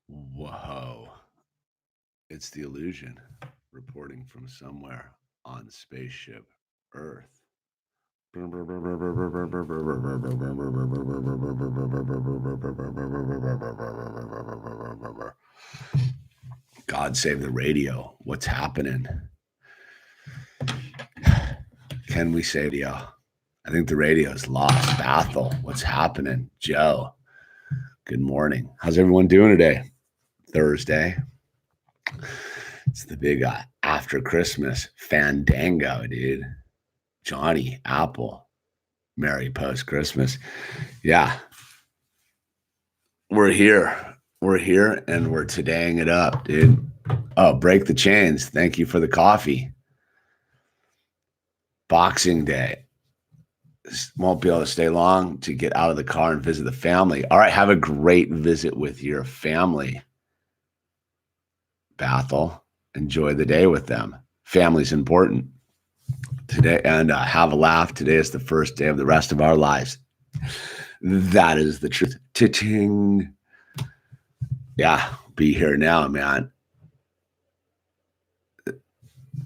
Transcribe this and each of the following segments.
Whoa. It's the illusion reporting from somewhere on spaceship Earth. God save the radio. What's happening? Can we save the I think the radio's lost. Bethel, what's happening? Joe, good morning. How's everyone doing today? Thursday. It's the big after Christmas fandango, dude. Johnny, Apple, Merry post Christmas. Yeah. We're here. We're here and we're todaying it up, dude. Oh, break the chains. Thank you for the coffee. Boxing Day. Won't be able to stay long to get out of the car and visit the family. All right, have a great visit with your family. Bethel, enjoy the day with them. Family's important today, and have a laugh. Today is the first day of the rest of our lives. That is the truth. Cha-ching. Yeah, be here now, man.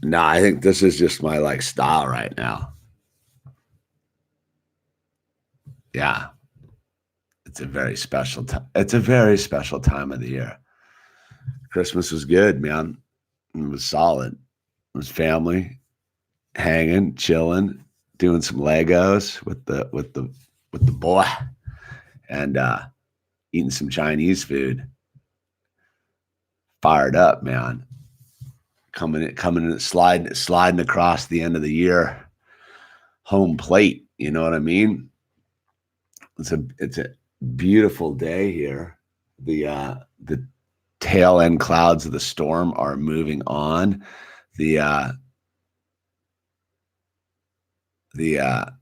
No, I think this is just my like style right now. Yeah. It's a very special time. It's a very special time of the year. Christmas was good, man. It was solid. It was family, hanging, chilling, doing some Legos with the boy, and eating some Chinese food. Fired up, man. Coming in, sliding across the end of the year. Home plate, you know what I mean? It's a beautiful day here. The tail end clouds of the storm are moving on. We had a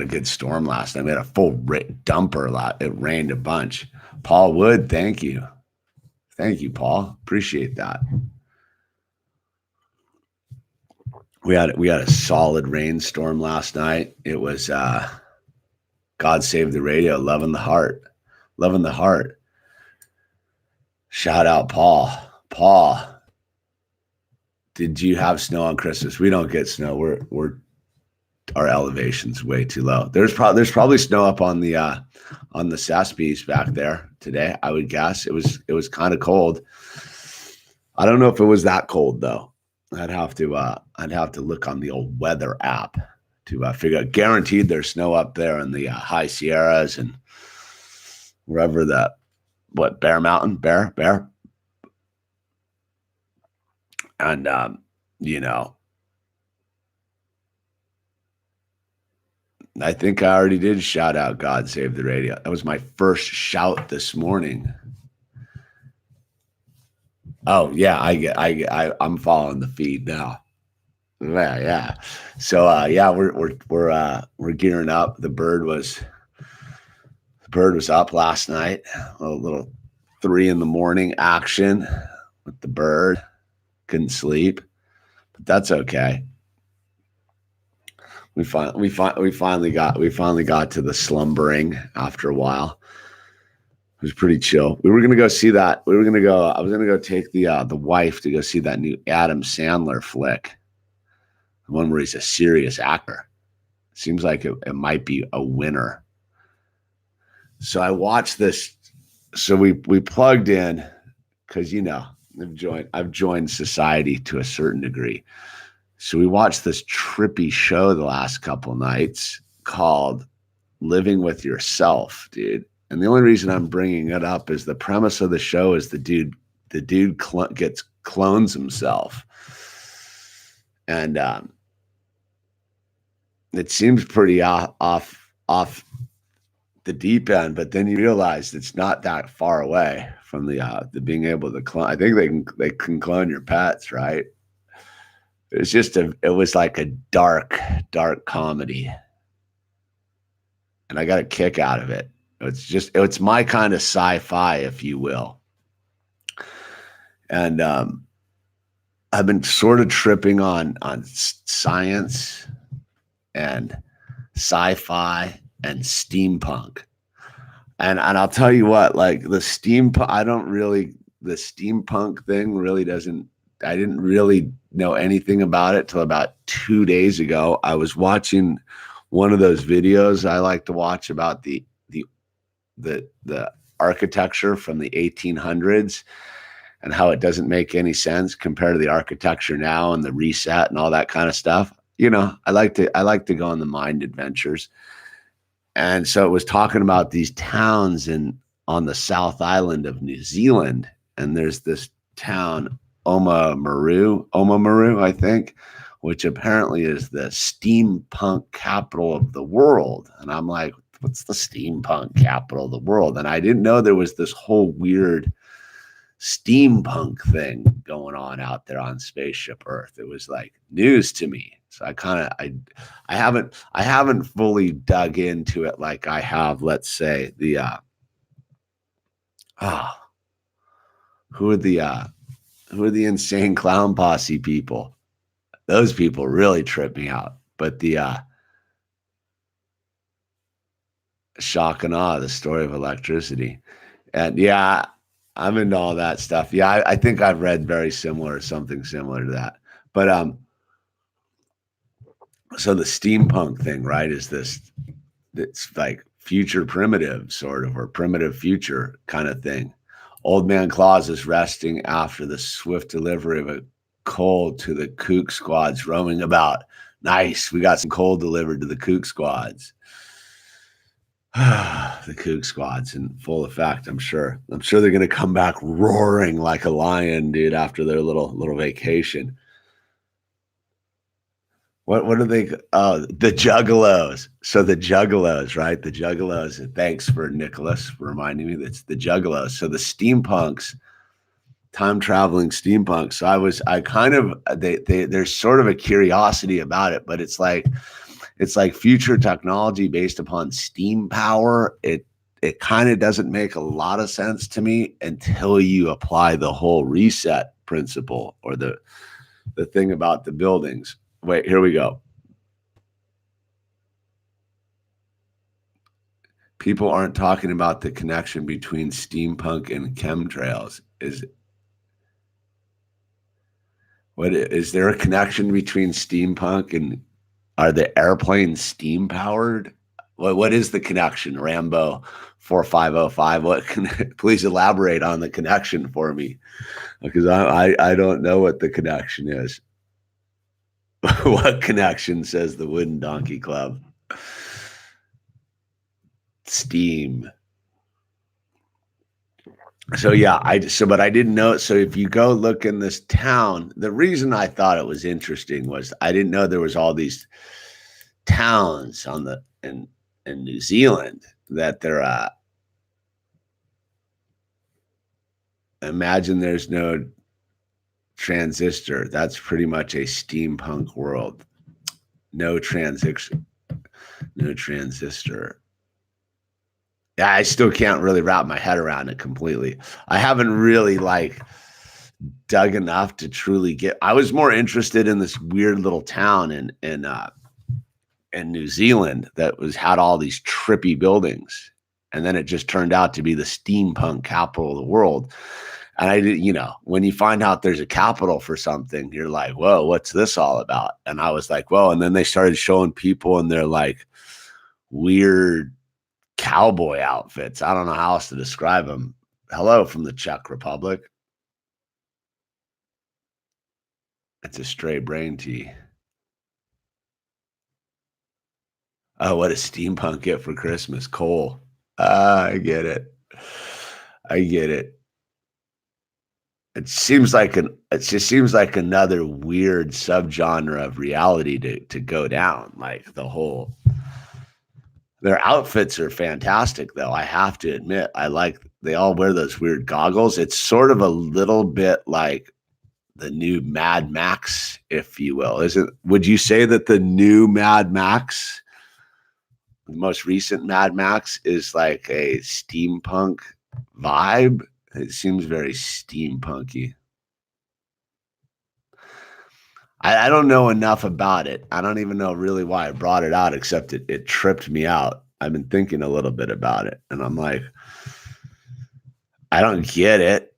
good storm last night. We had a full dumper lot. It rained a bunch. Paul Wood, thank you. Thank you, Paul. Appreciate that. We had a solid rainstorm last night. It was God Save the Radio, loving the heart. Loving the heart. Shout out Paul. Paul, did you have snow on Christmas? We don't get snow. We're our elevation's way too low. There's probably snow up on the Saspies back there today. I would guess it was kind of cold. I don't know if it was that cold though. I'd have to look on the old weather app to figure out. Guaranteed there's snow up there in the high Sierras and wherever Bear Mountain, Bear, and I think I already did shout out God Save the Radio. That was my first shout this morning. Oh yeah, I'm following the feed now. Yeah. So we're gearing up. The bird was up last night. A little 3 a.m. action with the bird. Couldn't sleep, but that's okay. We finally got to the slumbering after a while. It was pretty chill. We were gonna go see that. I was gonna go take the wife to go see that new Adam Sandler flick, the one where he's a serious actor. Seems like it might be a winner. So I watched this. So we plugged in because I've joined society to a certain degree. So we watched this trippy show the last couple nights called Living with Yourself, dude. And the only reason I'm bringing it up is the premise of the show is the dude clones himself. And it seems pretty off the deep end, but then you realize it's not that far away from the being able to clone. I think they can clone your pets, right? It was like a dark comedy. And I got a kick out of it. It's my kind of sci-fi, if you will. And I've been sort of tripping on science and sci-fi and steampunk. And I'll tell you what, like the steampunk, the steampunk thing really doesn't, I didn't really know anything about it till about 2 days ago. I was watching one of those videos I like to watch about the architecture from the 1800s and how it doesn't make any sense compared to the architecture now and the reset and all that kind of stuff. You know, I like to go on the mind adventures. And so it was talking about these towns on the South Island of New Zealand. And there's this town, Oamaru, I think, which apparently is the steampunk capital of the world. And I'm like, what's the steampunk capital of the world? And I didn't know there was this whole weird steampunk thing going on out there on Spaceship Earth. It was like news to me. So I haven't fully dug into it like I have, let's say, who are the Insane Clown Posse people? Those people really trip me out. But the shock and awe, the story of electricity. And yeah, I'm into all that stuff. Yeah, I think I've read very similar, something similar to that. But so the steampunk thing, right, is it's like future primitive sort of, or primitive future kind of thing. Old Man Claus is resting after the swift delivery of a coal to the kook squads roaming about. Nice. We got some coal delivered to the kook squads. The kook squads in full effect, I'm sure. I'm sure they're going to come back roaring like a lion, dude, after their little vacation. What are they? Oh, the Juggalos. So the Juggalos, right? The Juggalos. Thanks for Nicholas for reminding me that's the Juggalos. So the steampunks, time traveling steampunks. So I kind of there's sort of a curiosity about it, but it's like future technology based upon steam power. It kind of doesn't make a lot of sense to me until you apply the whole reset principle or the thing about the buildings. Wait, here we go. People aren't talking about the connection between steampunk and chemtrails. Is there a connection between steampunk and are the airplanes steam powered? What is the connection? Rambo 4505. Please elaborate on the connection for me, because I don't know what the connection is. What connection, says the Wooden Donkey Club? Steam. So yeah, but I didn't know. So if you go look in this town, the reason I thought it was interesting was I didn't know there was all these towns in New Zealand that they're imagine there's no transistor. That's pretty much a steampunk world. No transistor. Yeah, I still can't really wrap my head around it completely. I haven't really dug enough to truly get. I was more interested in this weird little town in New Zealand that had all these trippy buildings, and then it just turned out to be the steampunk capital of the world. And I did, when you find out there's a capital for something, you're like, whoa, what's this all about? And I was like, whoa. And then they started showing people in their weird cowboy outfits. I don't know how else to describe them. Hello from the Czech Republic. It's a stray brain tea. Oh, what a steampunk get for Christmas. Coal. I get it. It just seems like another weird subgenre of reality to go down. Like their outfits are fantastic, though. I have to admit, they all wear those weird goggles. It's sort of a little bit like the new Mad Max, if you will. Would you say that the new Mad Max, the most recent Mad Max, is like a steampunk vibe? It seems very steampunky. I don't know enough about it. I don't even know really why I brought it out, except it tripped me out. I've been thinking a little bit about it, and I'm like, I don't get it.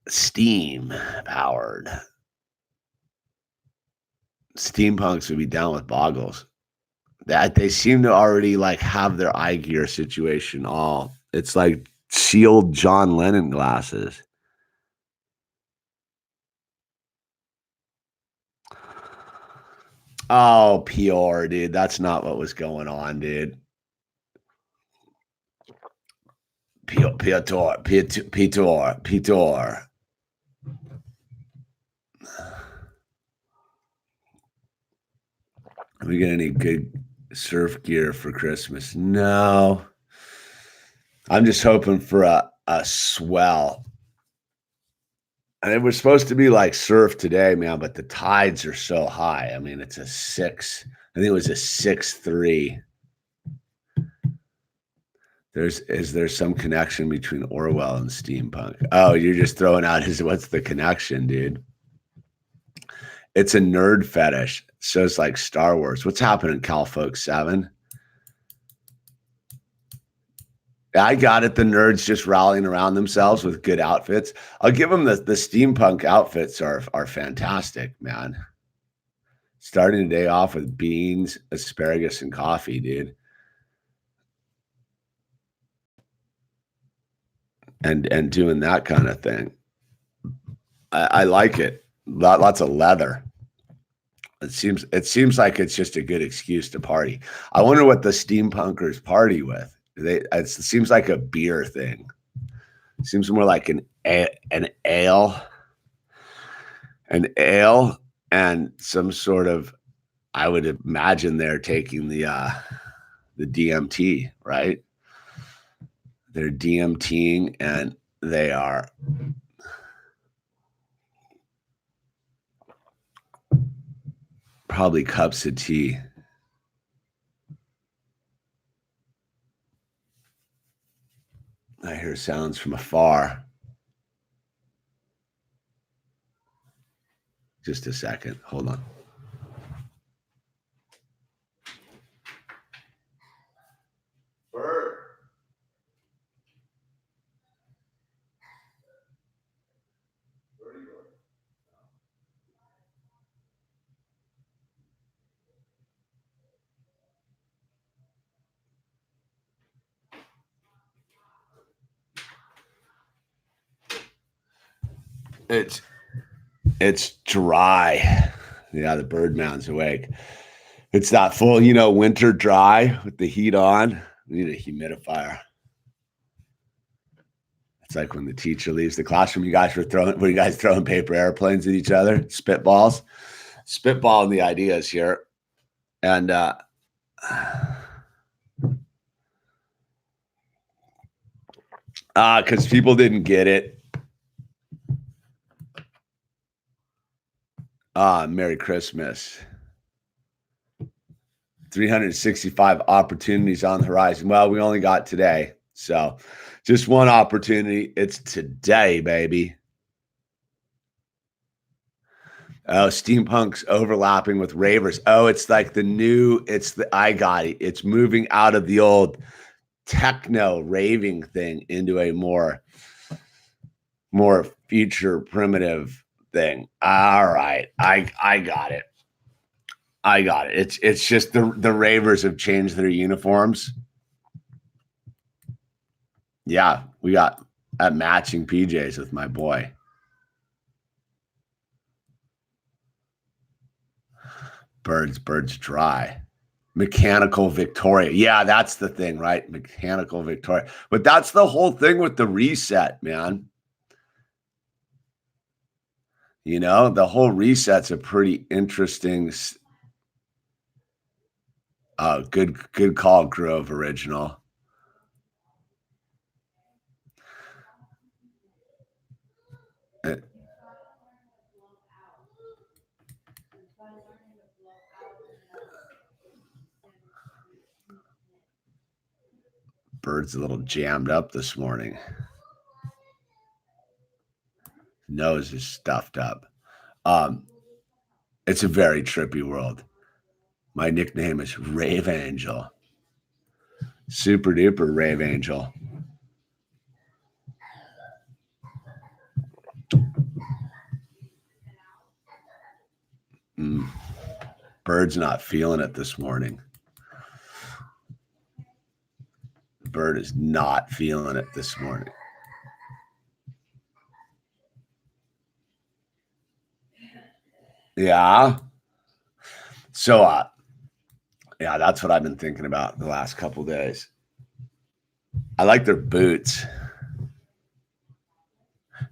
Steam powered. Steampunks would be down with boggles. That they seem to already like have their eye gear situation all. It's like sealed John Lennon glasses. Oh, PR, dude. That's not what was going on, dude. Pitor. Are we get any good surf gear for Christmas? No. I'm just hoping for a swell. And it was supposed to be like surf today, man, but the tides are so high. I mean, it's a 6. I think it was a 6.3. Is there some connection between Orwell and steampunk? Oh, you're just throwing out what's the connection, dude? It's a nerd fetish. So it's like Star Wars. What's happening, Calfolk 7? I got it. The nerds just rallying around themselves with good outfits. I'll give them the steampunk outfits are fantastic, man. Starting the day off with beans, asparagus, and coffee, dude. And doing that kind of thing. I like it. Lots of leather. It seems like it's just a good excuse to party. I wonder what the steampunkers party with. It seems like a beer thing. It seems more like an ale, and some sort of. I would imagine they're taking the DMT, right? They're DMTing, and they are probably cups of tea. I hear sounds from afar. Just a second. Hold on. Bird. Where are you going? It's dry. Yeah, the bird mound's awake. It's not full, winter dry with the heat on. We need a humidifier. It's like when the teacher leaves the classroom, were you guys throwing paper airplanes at each other? Spitballing the ideas here. And because people didn't get it. Merry Christmas. 365 opportunities on the horizon. Well, we only got today. So just one opportunity. It's today, baby. Oh, steampunk's overlapping with ravers. Oh, it's like I got it. It's moving out of the old techno raving thing into a more future primitive thing. All right. I got it. It's just the ravers have changed their uniforms. Yeah, we got matching PJs with my boy. Birds dry. Mechanical Victoria. Yeah, that's the thing, right? Mechanical Victoria. But that's the whole thing with the reset, man. The whole reset's a pretty interesting. Good call, Grove Original. Bird's a little jammed up this morning. Nose is stuffed up. It's a very trippy world. My nickname is Rave Angel. Super duper Rave Angel. Bird's not feeling it this morning. Bird is not feeling it this morning. Yeah. So, yeah, that's what I've been thinking about the last couple of days. I like their boots.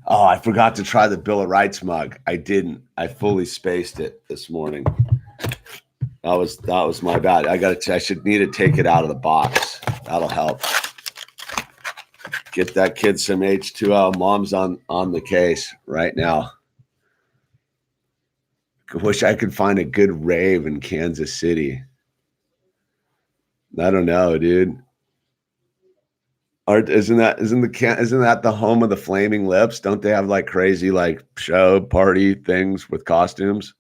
Oh, I forgot to try the Bill of Rights mug. I didn't. I fully spaced it this morning. That was my bad. I should need to take it out of the box. That'll help. Get that kid some H2O. Mom's on the case right now. I wish I could find a good rave in Kansas City. I don't know, dude. Isn't that the home of the Flaming Lips? Don't they have like crazy like show party things with costumes?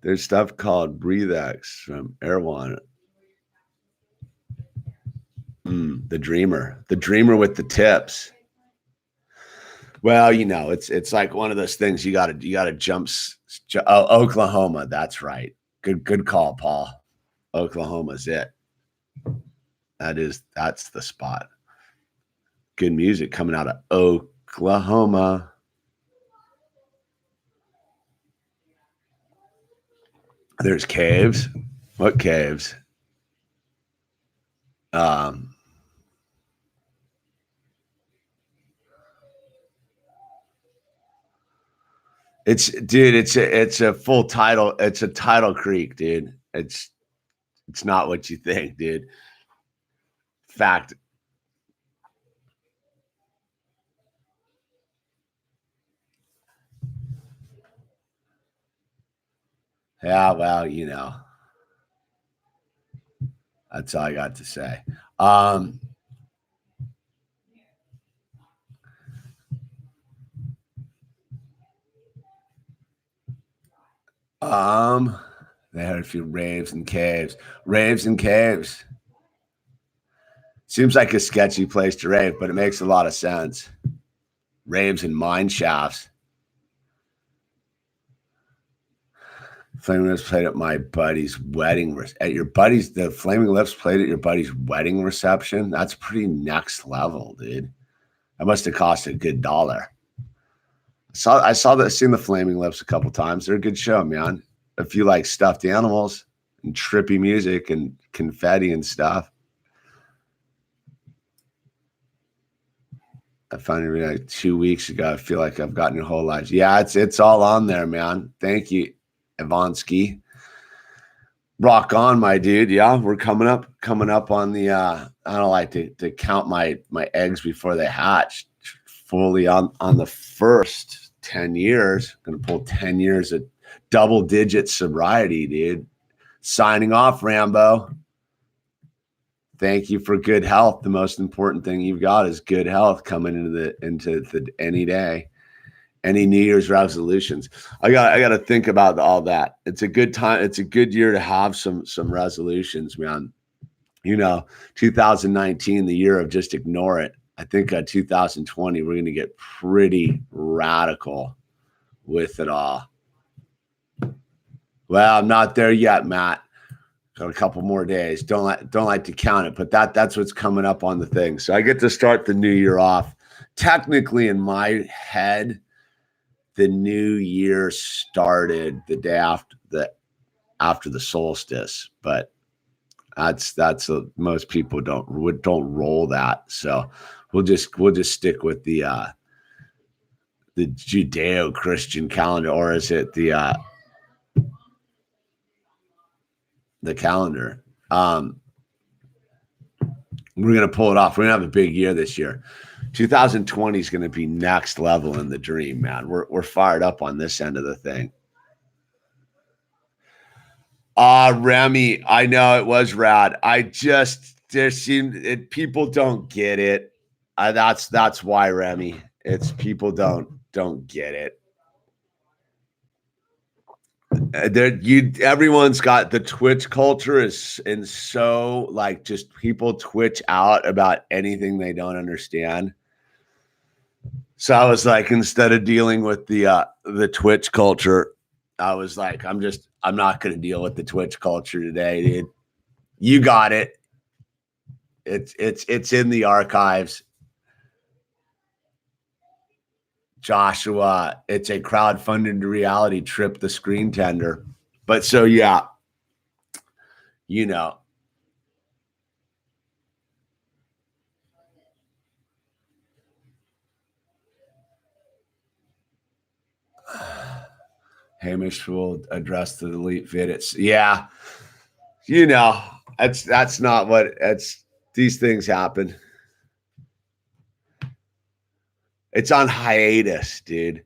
There's stuff called Breathe X from Erewhon. The Dreamer with the tips. Well, you know, it's like one of those things you gotta jump. Oh, Oklahoma. That's right. Good call, Paul. Oklahoma's it. That's the spot. Good music coming out of Oklahoma. There's caves. What caves? It's a full title. It's a tidal creek, dude. It's not what you think, dude. Fact. Yeah, well, you know. That's all I got to say. They had a few raves and caves. Raves and caves. Seems like a sketchy place to rave, but it makes a lot of sense. Raves and mine shafts. Flaming Lips played at my buddy's wedding. The Flaming Lips played at your buddy's wedding reception? That's pretty next level, dude. That must have cost a good $1. Seen the Flaming Lips a couple times. They're a good show, man. If you like stuffed animals and trippy music and confetti and stuff. I found it like 2 weeks ago. I feel like I've gotten your whole life. Yeah, it's all on there, man. Thank you, Ivansky. Rock on, my dude. Yeah, we're coming up on the I don't like to count my eggs before they hatch. Fully on the first 10 years. Gonna pull 10 years of double-digit sobriety, dude. Signing off, Rambo. Thank you for good health. The most important thing you've got is good health coming into any day, any New Year's resolutions. I got to think about all that. It's a good time. It's a good year to have some resolutions, man. You know, 2019, the year of just ignore it. I think 2020, we're going to get pretty radical with it all. Well, I'm not there yet, Matt. Got a couple more days. Don't like to count it, but that's what's coming up on the thing. So I get to start the new year off. Technically, in my head, the new year started the day after the solstice, but most people don't roll that. So we'll just stick with the Judeo-Christian calendar, or is it the calendar? We're going to pull it off. We're going to have a big year this year. 2020 is going to be next level in the dream, man. We're fired up on this end of the thing. Remy, I know it was rad. People don't get it. That's why, Remy. It's people don't get it. Everyone's got the Twitch culture is and so like just people twitch out about anything they don't understand. So I was like, instead of dealing with the Twitch culture, I was like, I'm not going to deal with the Twitch culture today, dude. You got it. It's in the archives. Joshua, it's a crowdfunded reality trip, the screen tender. But so, yeah, you know. Hamish will address the delete vid. It's, yeah, you know, that's not what these things happen. It's on hiatus, dude.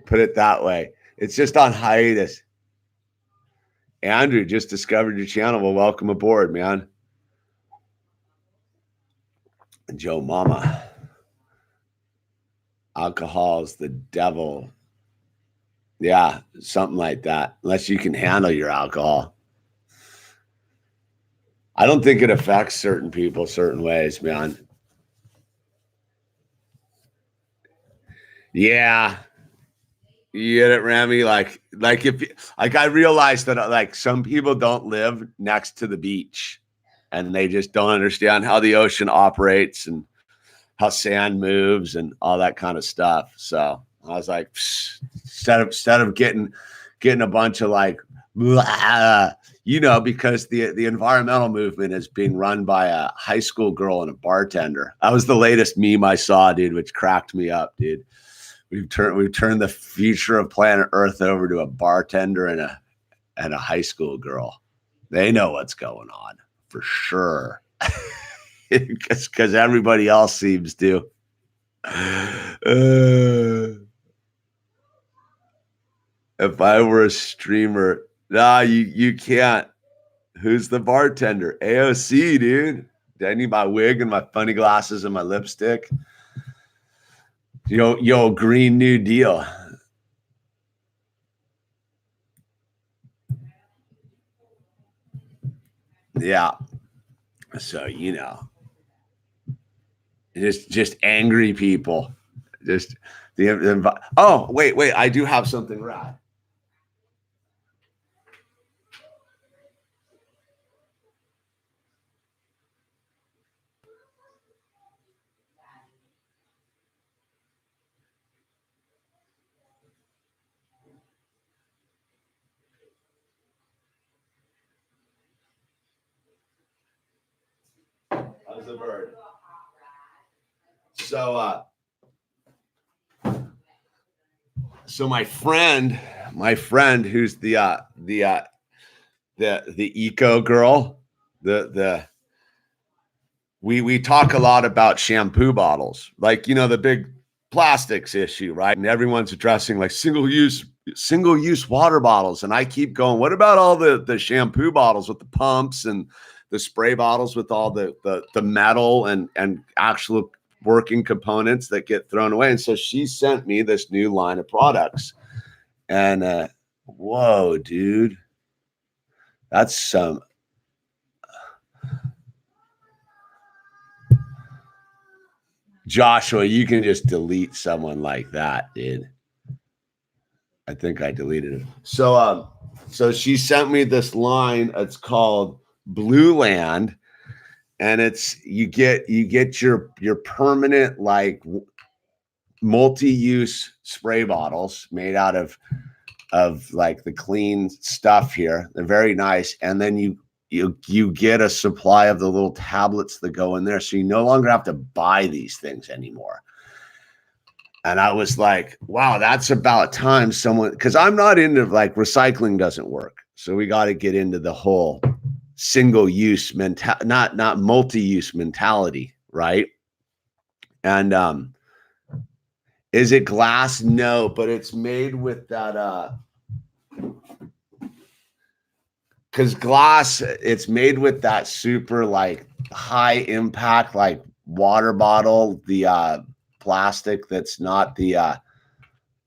Put it that way. It's just on hiatus. Andrew just discovered your channel. Well, welcome aboard, man. Joe Mama. Alcohol's the devil. Yeah, something like that. Unless you can handle your alcohol. I don't think it affects certain people certain ways, man. Yeah. You get it, Rami? Like I realized that like some people don't live next to the beach and they just don't understand how the ocean operates and how sand moves and all that kind of stuff. So I was like, instead of getting a bunch of like, blah, you know, because the environmental movement is being run by a high school girl and a bartender. That was the latest meme I saw, dude, which cracked me up, dude. We've turned the future of planet Earth over to a bartender and a high school girl. They know what's going on for sure. Because everybody else seems to. If I were a streamer, nah, you can't. Who's the bartender? AOC, dude. Do I need my wig and my funny glasses and my lipstick? Yo, Green New Deal. Yeah. So, you know, just angry people. Just oh, wait. I do have something rad. How's the bird? So my friend who's the eco girl, we talk a lot about shampoo bottles, like, you know, the big plastics issue, right? And everyone's addressing like single use water bottles, and I keep going, what about all the shampoo bottles with the pumps and the spray bottles with all the metal and actual working components that get thrown away? And so she sent me this new line of products, and whoa, dude, that's some. Joshua, you can just delete someone like that, dude. I think I deleted it. So she sent me this line. It's called Blue Land, and it's you get your permanent like multi-use spray bottles made out of like the clean stuff here. They're very nice, and then you get a supply of the little tablets that go in there, so you no longer have to buy these things anymore. And I was like, wow, that's about time someone, because I'm not into like recycling doesn't work. So we got to get into the whole single use not multi-use mentality, right? And is it glass? No, but it's made with that because glass, it's made with that super like high impact like water bottle, the plastic that's not the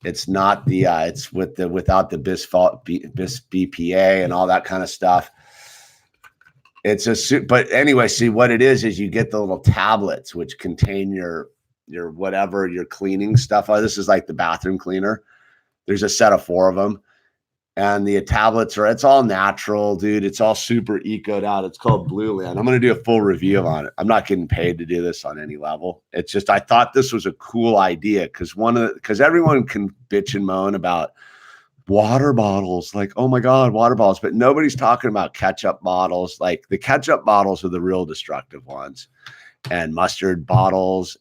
It's not the it's without the bis BPA and all that kind of stuff. It's but anyway, see what it is you get the little tablets which contain your whatever your cleaning stuff. Oh, this is like the bathroom cleaner. There's a set of 4 of them. And the tablets it's all natural, dude. It's all super ecoed out. It's called Blue Land. I'm going to do a full review on it. I'm not getting paid to do this on any level. It's just, I thought this was a cool idea because everyone can bitch and moan about water bottles. Like, oh my God, water bottles. But nobody's talking about ketchup bottles. Like the ketchup bottles are the real destructive ones, and mustard bottles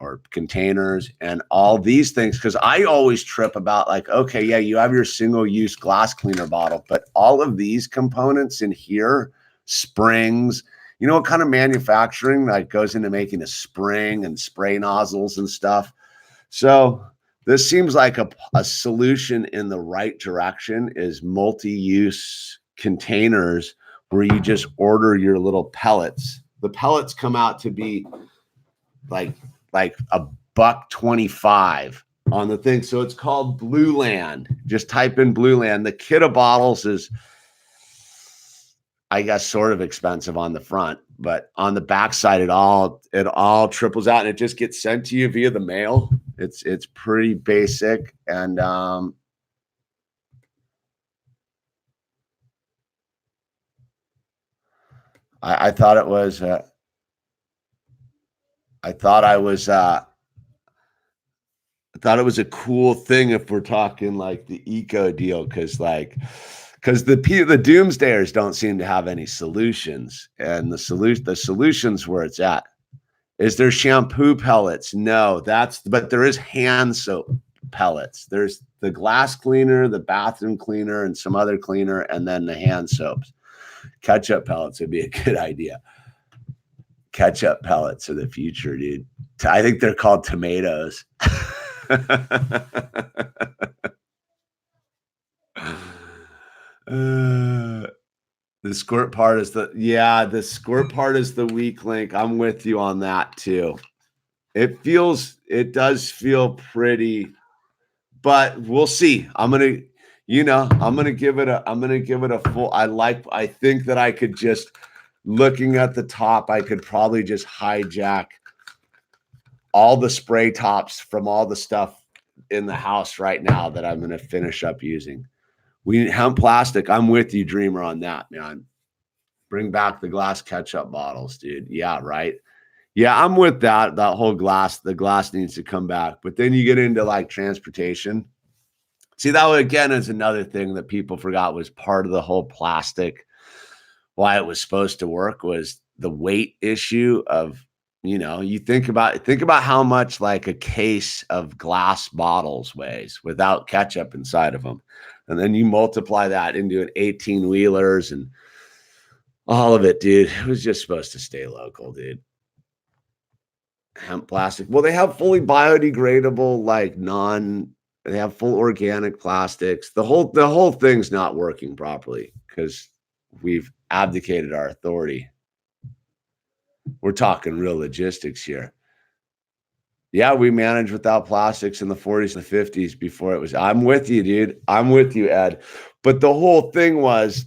or containers and all these things. Cause I always trip about like, okay, yeah, you have your single use glass cleaner bottle, but all of these components in here, springs, you know what kind of manufacturing like goes into making a spring and spray nozzles and stuff. So this seems like a solution in the right direction is multi-use containers where you just order your little pellets. The pellets come out to be like $1.25 on the thing. So it's called Blue Land. Just type in Blue Land. The kit of bottles is, I guess, sort of expensive on the front, but on the back side, it all triples out and it just gets sent to you via the mail. It's pretty basic. And I thought it was I thought it was a cool thing if we're talking like the eco deal, because the doomsdayers don't seem to have any solutions, and the solutions where it's at. Is there shampoo pellets? No, but there is hand soap pellets. There's the glass cleaner, the bathroom cleaner, and some other cleaner, and then the hand soaps. Ketchup pellets would be a good idea. Ketchup pellets of the future, dude. I think they're called tomatoes. The squirt part is the squirt part is the weak link. I'm with you on that too. It does feel pretty, but we'll see. I'm gonna give it a full. I think that I could just, looking at the top, I could probably just hijack all the spray tops from all the stuff in the house right now that I'm going to finish up using. We need hemp plastic. I'm with you, Dreamer, on that, man. Bring back the glass ketchup bottles, dude. Yeah, right. Yeah, I'm with that. That whole the glass needs to come back. But then you get into like transportation. See, that again is another thing that people forgot was part of the whole plastic. Why it was supposed to work was the weight issue of, you think about how much like a case of glass bottles weighs without ketchup inside of them. And then you multiply that into an 18-wheelers and all of it, dude. It was just supposed to stay local, dude. Hemp plastic. Well, they have fully biodegradable, they have full organic plastics. The whole thing's not working properly because we've abdicated our authority. We're talking real logistics here. Yeah, we managed without plastics in the 40s and the 50s before it was. I'm with you, dude. I'm with you, Ed. But the whole thing was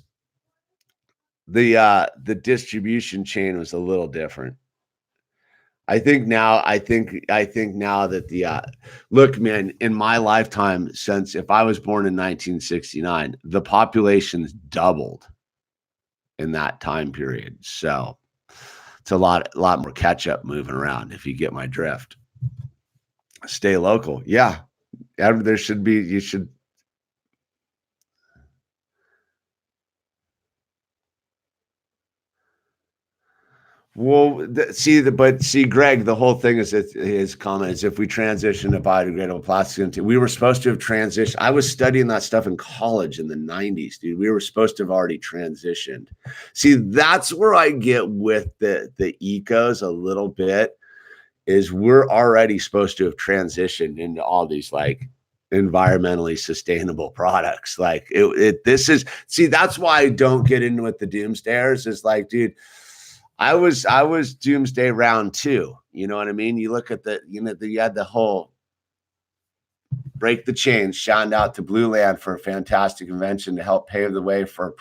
the distribution chain was a little different. I think now that look, man, in my lifetime, since if I was born in 1969, the population's doubled in that time period. So it's a lot more ketchup moving around, if you get my drift. Stay local. Yeah. There should be, you should. Well, Greg, the whole thing is his comment is if we transition to biodegradable plastics, we were supposed to have transitioned. I was studying that stuff in college in the 90s, dude. We were supposed to have already transitioned. See, that's where I get with the ecos a little bit, is we're already supposed to have transitioned into all these like environmentally sustainable products. Like that's why I don't get into it. The doomsdayers is like, dude, I was doomsday round 2. You know what I mean? You look at you had the whole break the chains. Shout out to Blue Land for a fantastic invention to help pave the way for a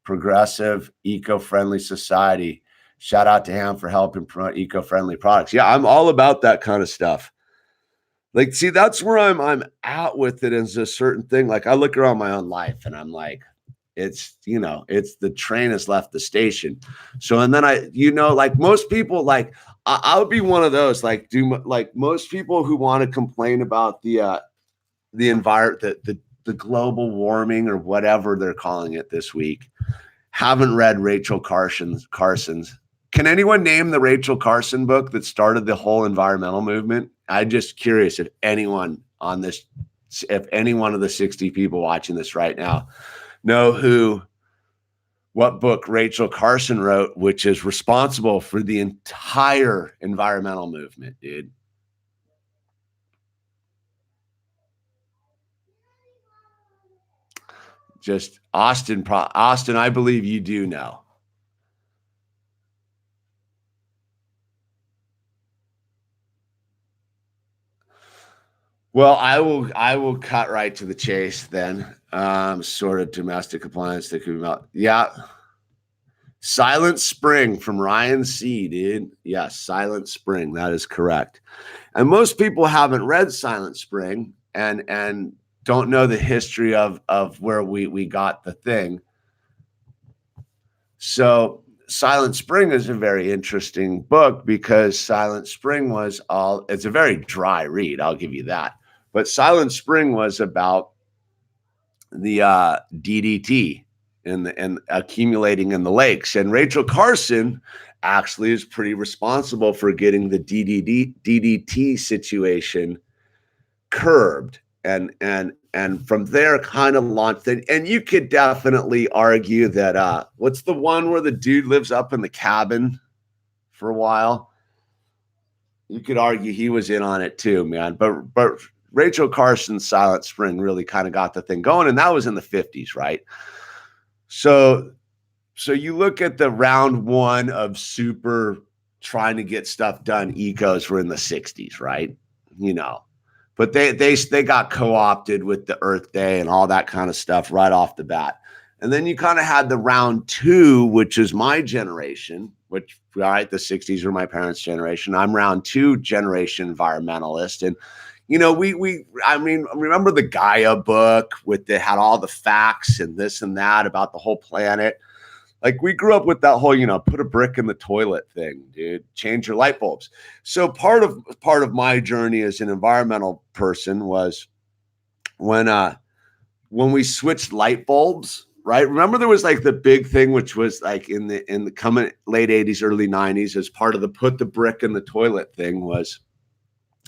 progressive, eco-friendly society. Shout out to him for helping promote eco-friendly products. Yeah, I'm all about that kind of stuff. Like, see, that's where I'm at with it as a certain thing. Like, I look around my own life and I'm like, it's, you know, it's the train has left the station. So, and then I, you know, like most people, like I would be one of those, like like most people who want to complain about the environment, the global warming or whatever they're calling it this week, haven't read Rachel Carson's. Can anyone name the Rachel Carson book that started the whole environmental movement? I'm just curious if anyone on this, if any one of the 60 people watching this right now know what book Rachel Carson wrote, which is responsible for the entire environmental movement, dude. Just Austin, I believe you do know. Well, I will cut right to the chase then. Sort of domestic appliance that could be about, yeah. Silent Spring from Ryan C, dude. Yes, Silent Spring. That is correct. And most people haven't read Silent Spring and don't know the history of where we got the thing. So Silent Spring is a very interesting book because Silent Spring was it's a very dry read, I'll give you that. But Silent Spring was about the DDT and accumulating in the lakes. And Rachel Carson actually is pretty responsible for getting the DDT situation curbed. And from there kind of launched it. And you could definitely argue that what's the one where the dude lives up in the cabin for a while? You could argue he was in on it too, man. But Rachel Carson's Silent Spring really kind of got the thing going, and that was in the 50s, right? So you look at the round one of super trying to get stuff done. Ecos were in the 60s, right? You know, but they got co-opted with the Earth Day and all that kind of stuff right off the bat. And then you kind of had the round two, which is my generation, which, all right, the 60s were my parents' generation. I'm round two generation environmentalist. And, you know, I mean, remember the Gaia book had all the facts and this and that about the whole planet. Like we grew up with that whole, you know, put a brick in the toilet thing, dude, change your light bulbs. So part of my journey as an environmental person was when we switched light bulbs, right? Remember there was like the big thing, which was like in the coming late 80s, early 90s, as part of the put the brick in the toilet thing was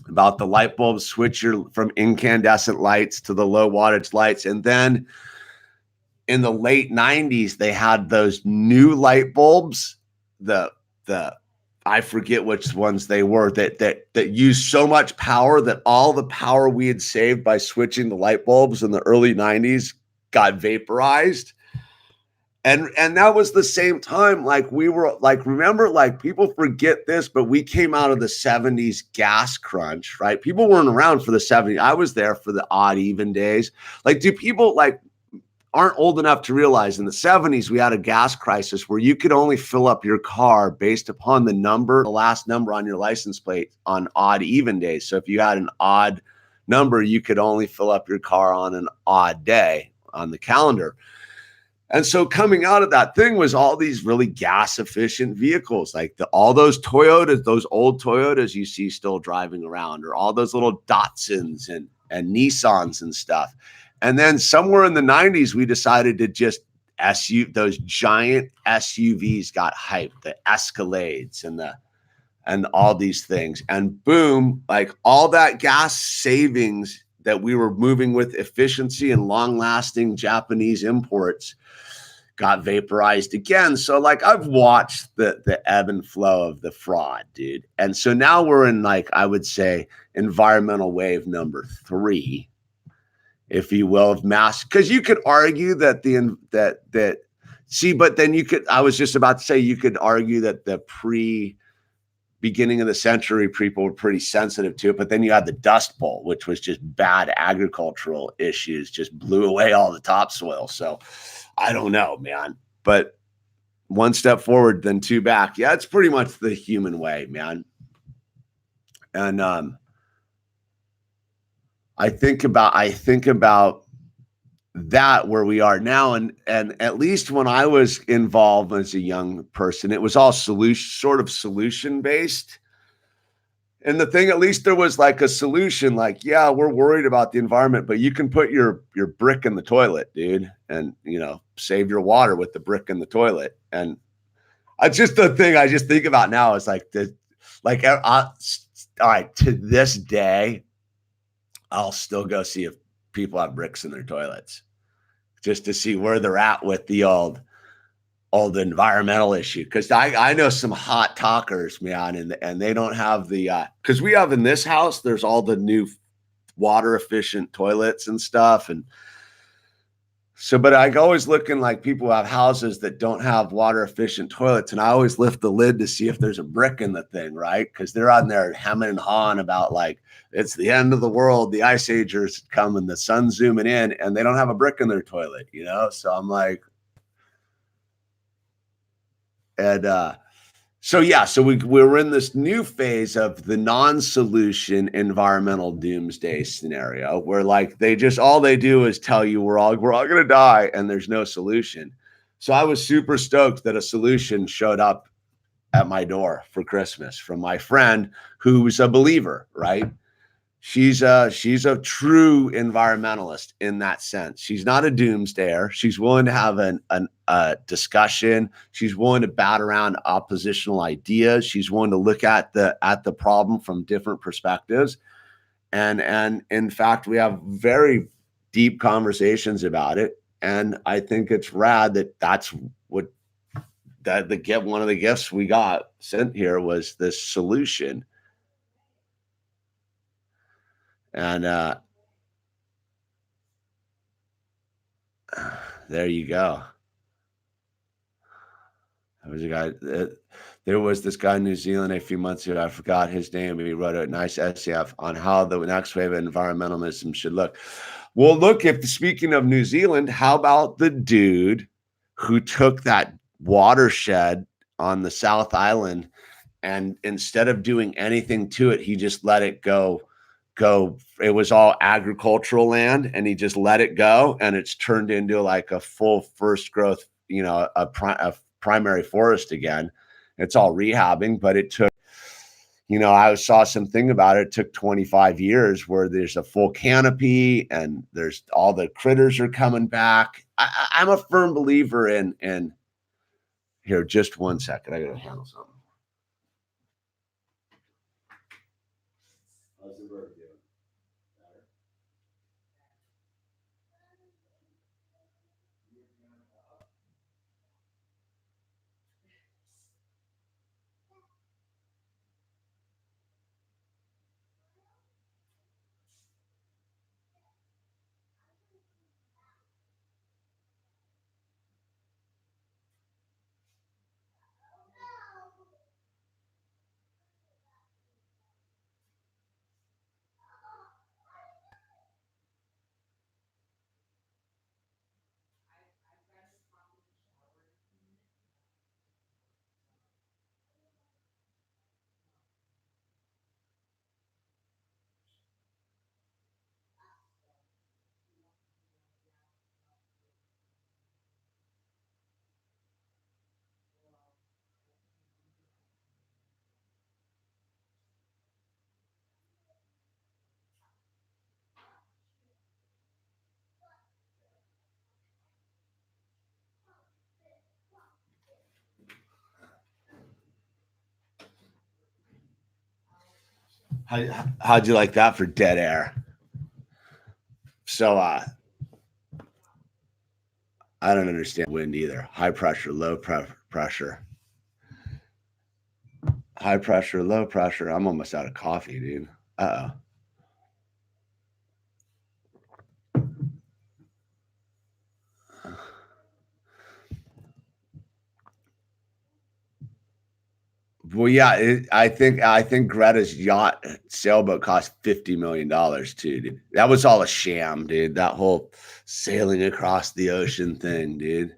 about the light bulbs, switch from incandescent lights to the low wattage lights. And then in the late 90s, they had those new light bulbs, I forget which ones they were, that used so much power that all the power we had saved by switching the light bulbs in the early 90s got vaporized. And that was the same time, like we were like, remember, like people forget this, but we came out of the 70s gas crunch, right? People weren't around for the 70s. I was there for the odd even days. Like, do people like aren't old enough to realize in the 70s, we had a gas crisis where you could only fill up your car based upon the last number on your license plate on odd even days. So if you had an odd number, you could only fill up your car on an odd day on the calendar. And so coming out of that thing was all these really gas efficient vehicles, like all those Toyotas, those old Toyotas you see still driving around, or all those little Datsuns and Nissans and stuff. And then somewhere in the 90s, we decided to just those giant SUVs got hyped, the Escalades and all these things. And boom, like all that gas savings that we were moving with efficiency and long-lasting Japanese imports got vaporized again. So like I've watched the ebb and flow of the fraud, dude. And so now we're in, like, I would say environmental wave number 3, if you will, of mass. Because you could argue that but then I was just about to say, you could argue that the beginning of the century, people were pretty sensitive to it. But then you had the Dust Bowl, which was just bad agricultural issues, just blew away all the topsoil. So I don't know, man. But one step forward, then two back. Yeah, it's pretty much the human way, man. And I think about that where we are now, and at least when I was involved as a young person, it was all solution based. And the thing, at least there was like a solution, like, yeah, we're worried about the environment, but you can put your brick in the toilet, dude, and save your water with the brick in the toilet. And I just the thing I just think about now is like all right, to this day, I'll still go see if people have bricks in their toilets, just to see where they're at with the old environmental issue. Because I know some hot talkers, man, and they don't have the because we have in this house, there's all the new water efficient toilets and stuff. And so, but I always looking like people have houses that don't have water efficient toilets, and I always lift the lid to see if there's a brick in the thing, right? Because they're on there hemming and hawing about like it's the end of the world, the ice agers coming, the sun's zooming in, and they don't have a brick in their toilet, So I'm like, and so yeah, so we're in this new phase of the non-solution environmental doomsday scenario where like all they do is tell you we're all gonna die and there's no solution. So I was super stoked that a solution showed up at my door for Christmas from my friend who's a believer, right? She's a true environmentalist in that sense. She's not a doomsdayer. She's willing to have a discussion. She's willing to bat around oppositional ideas. She's willing to look at the problem from different perspectives. And in fact, we have very deep conversations about it. And I think it's rad that's what one of the gifts we got sent here was this solution. And there you go. There was a guy. There was this guy in New Zealand a few months ago. I forgot his name, but he wrote a nice essay on how the next wave of environmentalism should look. Well, look, if speaking of New Zealand, how about the dude who took that watershed on the South Island and instead of doing anything to it, he just let it go. It was all agricultural land, and he just let it go, and it's turned into like a full first growth, a primary forest again. It's all rehabbing, but it took, I saw something about it. It took 25 years where there's a full canopy and there's all the critters are coming back. I'm a firm believer in here. Just one second. I got to handle something. How's the bird doing? How'd you like that for dead air? So I don't understand wind either. High pressure, low pressure. High pressure, low pressure. I'm almost out of coffee, dude. Uh-oh. Well, yeah, I think Greta's yacht sailboat cost $50 million too, dude. That was all a sham, dude. That whole sailing across the ocean thing, dude.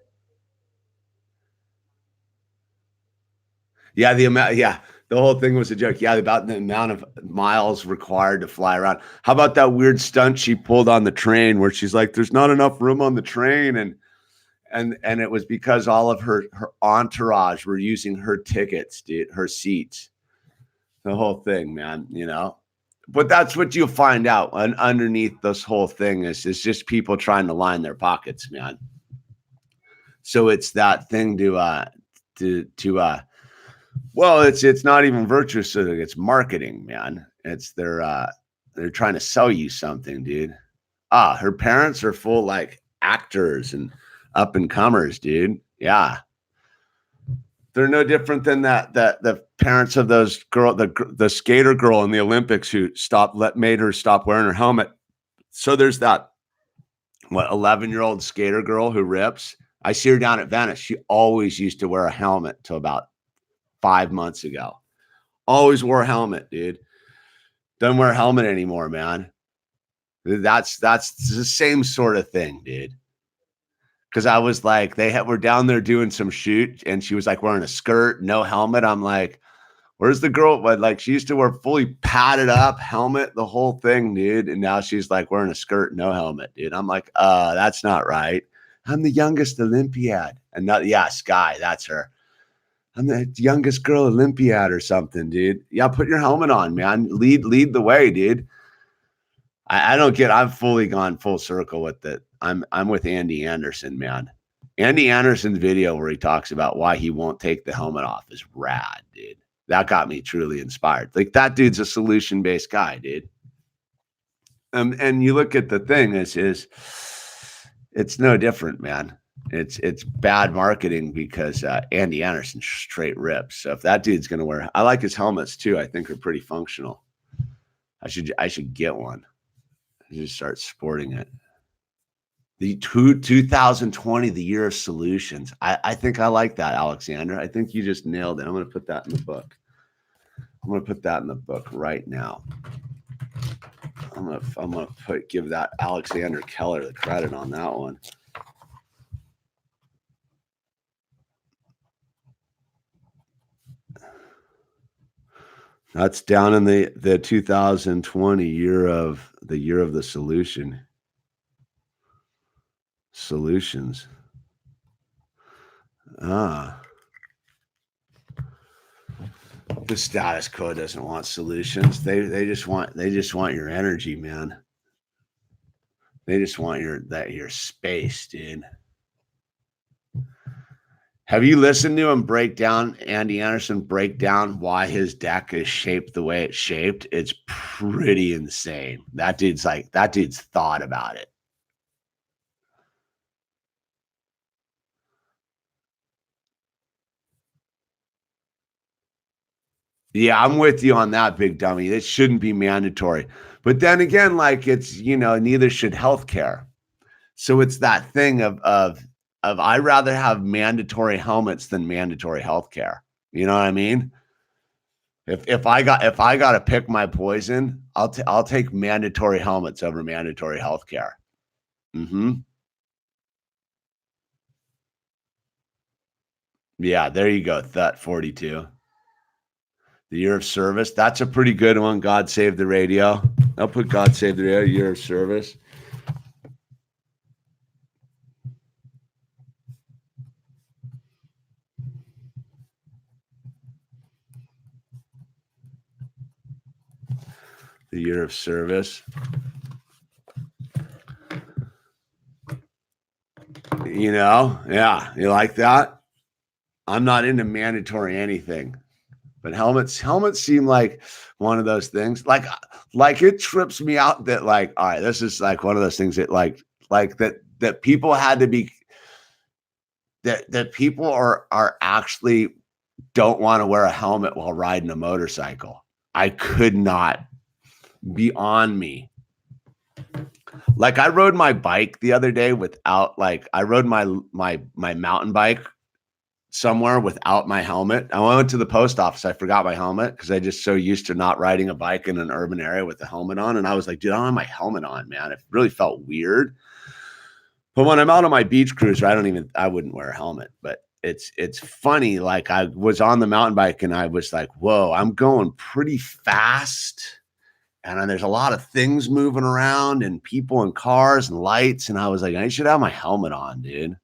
Yeah, the whole thing was a joke. Yeah, about the amount of miles required to fly around. How about that weird stunt she pulled on the train where she's like, "There's not enough room on the train," and it was because all of her entourage were using her tickets, dude, her seats. The whole thing, man, you know. But that's what you'll find out underneath this whole thing is just people trying to line their pockets, man. So it's that thing to well, it's not even virtuous, so it's marketing, man. It's they're trying to sell you something, dude. Her parents are full like actors and up and comers, dude. Yeah. They're no different than the parents of those the skater girl in the Olympics who made her stop wearing her helmet. So there's that 11-year-old skater girl who rips. I see her down at Venice. She always used to wear a helmet till about 5 months ago. Always wore a helmet, dude. Doesn't wear a helmet anymore, man. That's the same sort of thing, dude. Because I was like, were down there doing some shoot, and she was like wearing a skirt, no helmet. I'm like, where's the girl? But like, she used to wear fully padded up helmet, the whole thing, dude. And now she's like wearing a skirt, no helmet, dude. I'm like, that's not right. I'm the youngest Olympiad, and Sky, that's her. I'm the youngest girl Olympiad or something, dude. Yeah, put your helmet on, man. Lead the way, dude. I don't get. I've fully gone full circle with it. I'm with Andy Anderson, man. Andy Anderson's video where he talks about why he won't take the helmet off is rad, dude. That got me truly inspired. Like, that dude's a solution-based guy, dude. And you look at the thing is it's no different, man. It's bad marketing because Andy Anderson straight rips. So if that dude's gonna wear, I like his helmets too. I think they're pretty functional. I should get one. I should start sporting it. The 2020, the year of solutions. I think I like that, Alexander. I think you just nailed it. I'm going to put that in the book. I'm going to put that in the book right now. I'm going to give that Alexander Keller the credit on that one. That's down in the 2020 year of the solution. Solutions. The status quo doesn't want solutions. They just want your energy, man. They just want your space, dude. Have you listened to him Andy Anderson break down why his deck is shaped the way it's shaped? It's pretty insane. That dude's thought about it. Yeah, I'm with you on that, big dummy. It shouldn't be mandatory. But then again, like, it's, neither should healthcare. So it's that thing of I'd rather have mandatory helmets than mandatory healthcare. You know what I mean? If I got to pick my poison, I'll take mandatory helmets over mandatory healthcare. Mm-hmm. Yeah, there you go. That 42. The year of service. That's a pretty good one. God Save the Radio. I'll put God Save the Radio, year of service. The year of service. Yeah. You like that? I'm not into mandatory anything. But helmets seem like one of those things. Like it trips me out that, like, all right, this is like one of those things that like that people had to be that people are actually don't want to wear a helmet while riding a motorcycle. I could not be on me. Like, I rode my bike the other day I rode my mountain bike somewhere without my helmet. I went to the post office. I forgot my helmet because I just so used to not riding a bike in an urban area with the helmet on. And I was like, dude, I don't have my helmet on, man. It really felt weird. But when I'm out on my beach cruiser, I wouldn't wear a helmet. But it's funny. Like I was on the mountain bike and I was like, whoa, I'm going pretty fast. And there's a lot of things moving around and people and cars and lights. And I was like, I should have my helmet on, dude.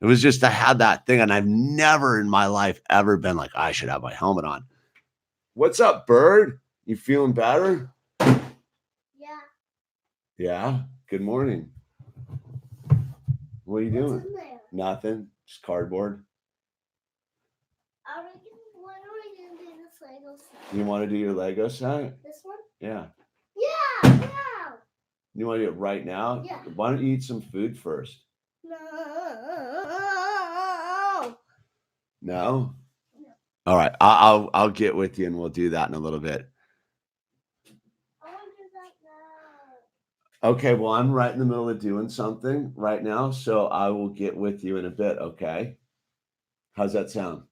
It was just, I had that thing and I've never in my life ever been like, I should have my helmet on. What's up, Bird? You feeling better? Yeah. Yeah. Good morning. What are you What's doing? in there? Nothing. Just cardboard. When are we going to do this Lego set? You want to do your Lego set? This one? Yeah. Yeah. You want to do it right now? Yeah. Why don't you eat some food first? No. No? All right. I'll get with you and we'll do that in a little bit. I want to do that now. Okay. Well, I'm right in the middle of doing something right now, so I will get with you in a bit. Okay. How's that sound?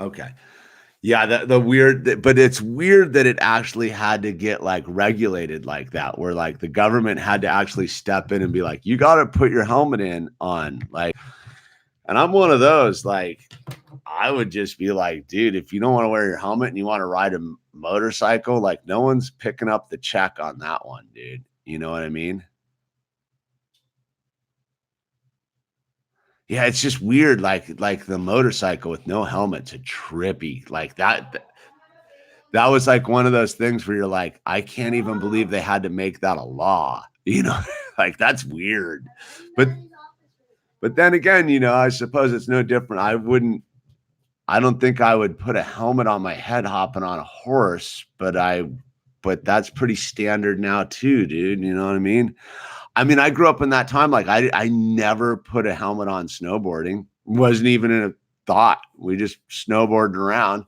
Okay. Yeah, the weird, but it's weird that it actually had to get like regulated like that, where like the government had to actually step in and be like, you got to put your helmet on. Like, and I'm one of those, like, I would just be like, dude, if you don't want to wear your helmet and you want to ride a motorcycle, like no one's picking up the check on that one, dude. You know what I mean? Yeah, it's just weird, like the motorcycle with no helmet's a trippy, like that was like one of those things where you're like, I can't even believe they had to make that a law, you know, like that's weird. But then again, you know, I suppose it's no different. I don't think I would put a helmet on my head hopping on a horse, but that's pretty standard now too, dude. You know what I mean? I grew up in that time. Like I never put a helmet on snowboarding. Wasn't even in a thought. We just snowboarded around.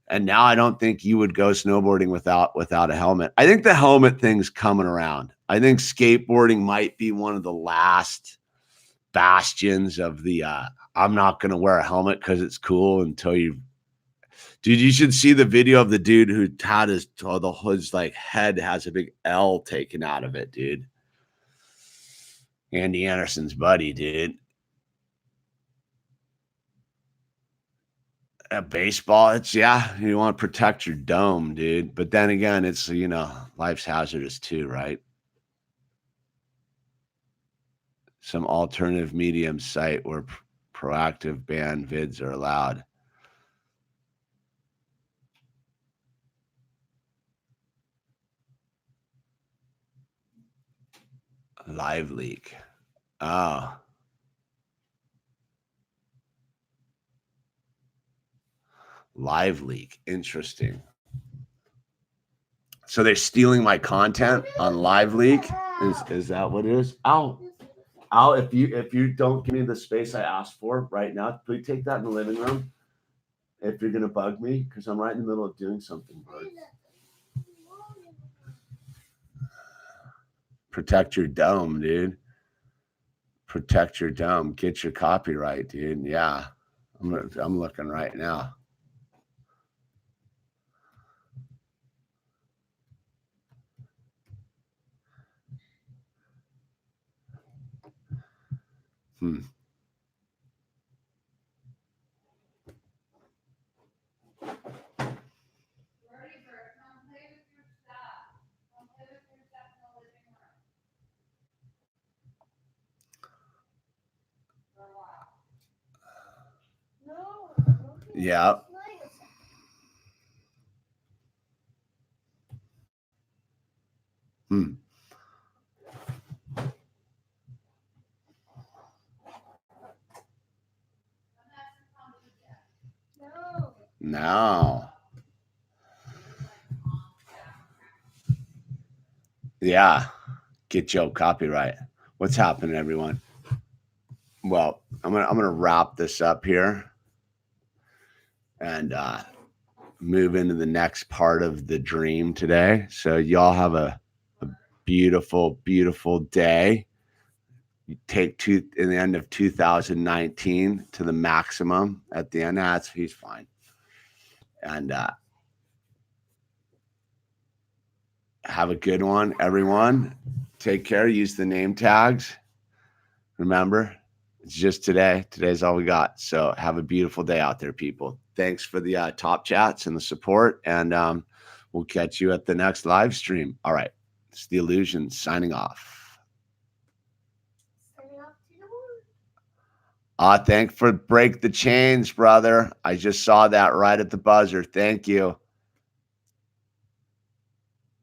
And now I don't think you would go snowboarding without a helmet. I think the helmet thing's coming around. I think skateboarding might be one of the last bastions of the I'm not going to wear a helmet because it's cool until you. Dude, you should see the video of the dude who had his like head has a big L taken out of it, dude. Andy Anderson's buddy, dude. Baseball, you want to protect your dome, dude. But then again, it's, you know, life's hazardous too, right? Some alternative medium site where proactive ban vids are allowed. Live leak. Oh. Live leak. Interesting. So they're stealing my content on live leak? Is that what it is? Ow. Ow, if you don't give me the space I asked for right now, please take that in the living room. If you're gonna bug me, because I'm right in the middle of doing something, bud. Protect your dome, dude. Protect your dome. Get your copyright, dude. Yeah. I'm looking right now. Yeah. No. Yeah. Get your copyright. What's happening, everyone? Well, I'm gonna wrap this up here and move into the next part of the dream today. So y'all have a beautiful, beautiful day. You take in the end of 2019 to the maximum at the end. He's fine. And have a good one, everyone. Take care. Use the name tags. Remember, it's just today. Today's all we got. So have a beautiful day out there, people. Thanks for the top chats and the support. And we'll catch you at the next live stream. All right. It's The Illusion signing off. Signing off to the board. Thanks for break the chains, brother. I just saw that right at the buzzer. Thank you.